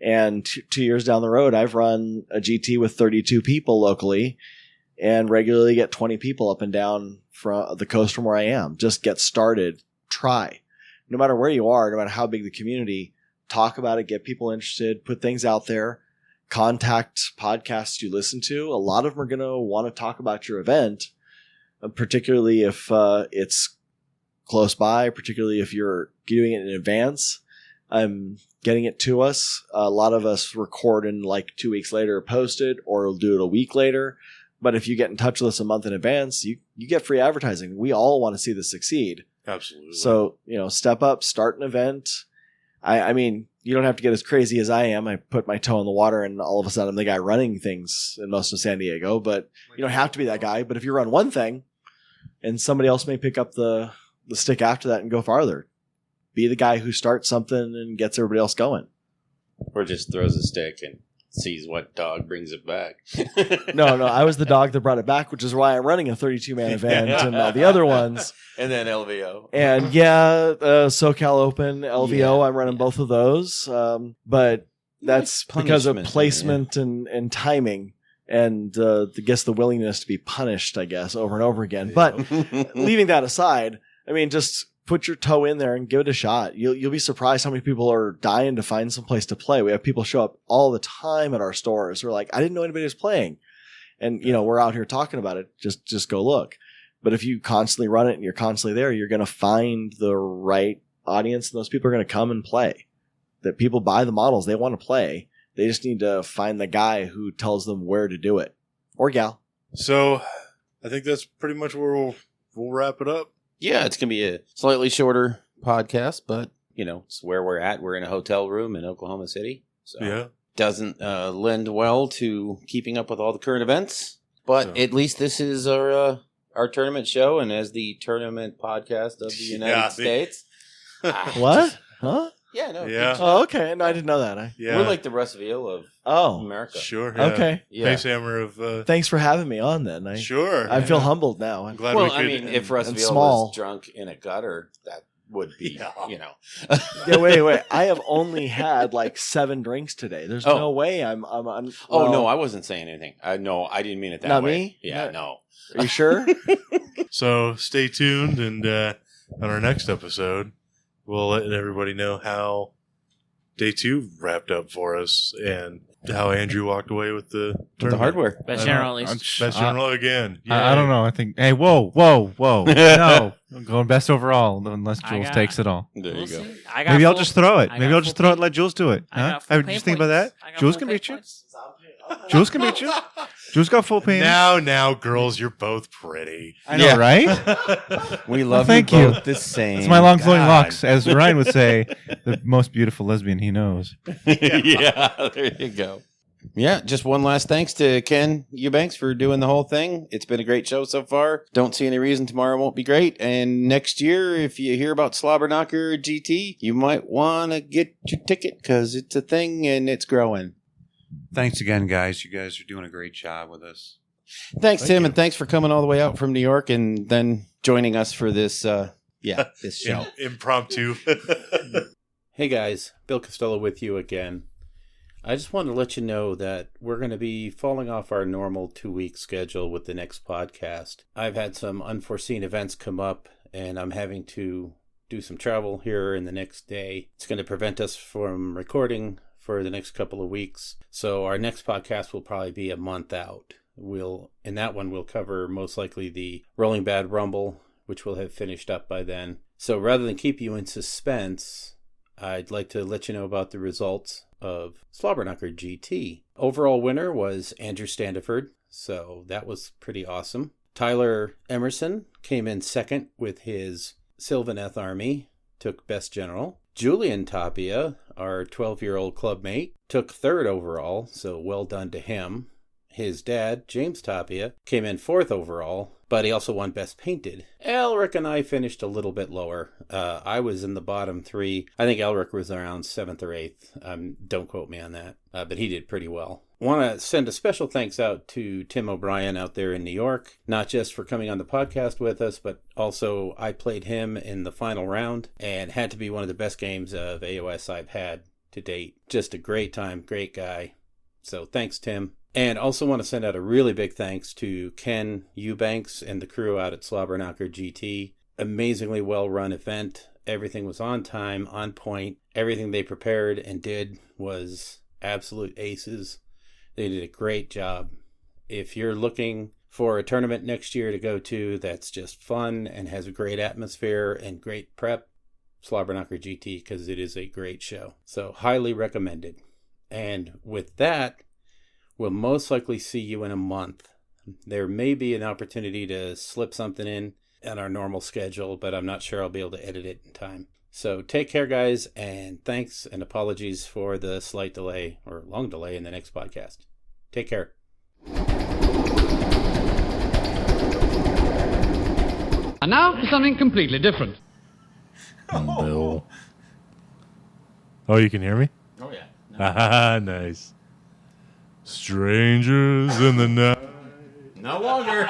And 2 years down the road, I've run a GT with 32 people locally and regularly get 20 people up and down from the coast from where I am. Just get started. Try. No matter where you are, no matter how big the community, talk about it, get people interested, put things out there, contact podcasts you listen to. A lot of them are going to want to talk about your event, particularly if it's close by, particularly if you're doing it in advance. Getting it to us. A lot of us record and like 2 weeks later post it, or we'll do it a week later. But if you get in touch with us a month in advance, you get free advertising. We all want to see this succeed.
Absolutely.
So, step up, start an event. I mean, you don't have to get as crazy as I am. I put my toe in the water and all of a sudden I'm the guy running things in most of San Diego, but you don't have to be that guy. But if you run one thing and somebody else may pick up the stick after that and go farther, be the guy who starts something and gets everybody else going.
Or just throws a stick and sees what dog brings it back.
No, I was the dog that brought it back, which is why I'm running a 32-man event and all the other ones.
And then LVO.
And SoCal Open, LVO, I'm running both of those. But that's because of placement and timing and I guess the willingness to be punished, I guess, over and over again. But leaving that aside, I mean, just put your toe in there and give it a shot. You'll be surprised how many people are dying to find some place to play. We have people show up all the time at our stores who are like, I didn't know anybody was playing. And, we're out here talking about it. Just go look. But if you constantly run it and you're constantly there, you're going to find the right audience, and those people are going to come and play. That people buy the models. They want to play. They just need to find the guy who tells them where to do it. Or gal.
So I think that's pretty much where we'll wrap it up.
Yeah, it's going to be a slightly shorter podcast, but, it's where we're at. We're in a hotel room in Oklahoma City. So
Yeah.
doesn't lend well to keeping up with all the current events. But at least this is our tournament show, and as the tournament podcast of the United States.
What? Huh?
Yeah, no.
Yeah.
Oh, okay. No, I didn't know that.
We're like the Russ Veal of America.
Sure. Yeah.
Okay.
Yeah.
Facehammer of...
Thanks for having me on then.
Sure.
I feel humbled now.
I'm glad
Well,
we could...
I mean, if Russ
and
Veal
small.
was drunk in a gutter, that would be,
Yeah, wait. I have only had like 7 drinks today. There's no way I'm
no, I wasn't saying anything. No, I didn't mean it that
Not
way.
me?
Yeah, no.
Are you sure?
So stay tuned, and on our next episode, we'll let everybody know how Day 2 wrapped up for us and how Andrew walked away with the tournament.
hardware.
Best general, at least.
Best general again.
I don't know. I think, hey, whoa. No. I'm going best overall unless Jules takes it all.
There you go.
Maybe I'll just throw it. Maybe I'll just throw it and let Jules do it. Huh? Did you think about that? Jules can beat you. Jules can beat you. Jules got full pain.
Now, girls, you're both pretty.
I know, right?
We love
thank
you
you.
both the same.
It's my long flowing
God.
locks, as Ryan would say, the most beautiful lesbian he knows.
Yeah, there you go. Yeah, just one last thanks to Ken Eubanks for doing the whole thing. It's been a great show so far. Don't see any reason tomorrow won't be great. And next year, if you hear about Slobberknocker GT, you might want to get your ticket because it's a thing and it's growing.
Thanks again, guys. You guys are doing a great job with us.
Thanks, Tim, and thanks for coming all the way out from New York and then joining us for this, this show.
Impromptu.
Hey guys, Bill Costello with you again. I just wanted to let you know that we're going to be falling off our normal 2-week schedule with the next podcast. I've had some unforeseen events come up, and I'm having to do some travel here in the next day. It's going to prevent us from recording for the next couple of weeks. So our next podcast will probably be a month out. In that one, we'll cover most likely the Rolling Bad Rumble, which will have finished up by then. So rather than keep you in suspense, I'd like to let you know about the results of Slobberknocker GT. Overall winner was Andrew Standiford, so that was pretty awesome. Tyler Emerson came in second with his Sylvaneth army, took Best General. Julian Tapia, our 12-year-old clubmate, took third overall, so well done to him. His dad, James Tapia, came in fourth overall, but he also won Best Painted. Elric and I finished a little bit lower. I was in the bottom 3. I think Elric was around 7th or 8th. Don't quote me on that, but he did pretty well. Want to send a special thanks out to Tim O'Brien out there in New York, not just for coming on the podcast with us, but also I played him in the final round and had to be one of the best games of AOS I've had to date. Just a great time, great guy. So thanks, Tim. And also want to send out a really big thanks to Ken Eubanks and the crew out at Slobberknocker GT. Amazingly well-run event. Everything was on time, on point. Everything they prepared and did was absolute aces. They did a great job. If you're looking for a tournament next year to go to that's just fun and has a great atmosphere and great prep, Slobberknocker GT, because it is a great show. So highly recommended. And with that, we'll most likely see you in a month. There may be an opportunity to slip something in on our normal schedule, but I'm not sure I'll be able to edit it in time. So take care, guys, and thanks and apologies for the slight delay or long delay in the next podcast. Take care.
And now for something completely different.
Bill. Oh, you can hear me?
Oh, yeah.
Ah, nice. Strangers in the night.
No longer.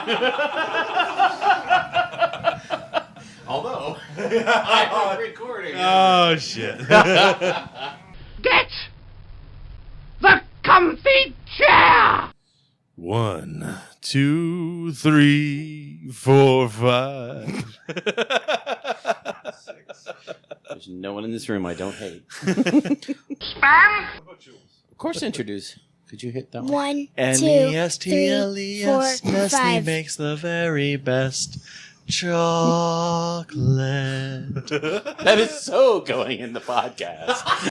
Although, I'm recording.
Oh, shit.
Get the comfy chair!
1, 2, 3, 4, 5.
There's no one in this room I don't hate.
Spam?
Of course, introduce. Could you hit that one?
1, 2, 3,
Nestles.
4,
Nestle
5.
makes the very best chocolate.
That is so going in the podcast.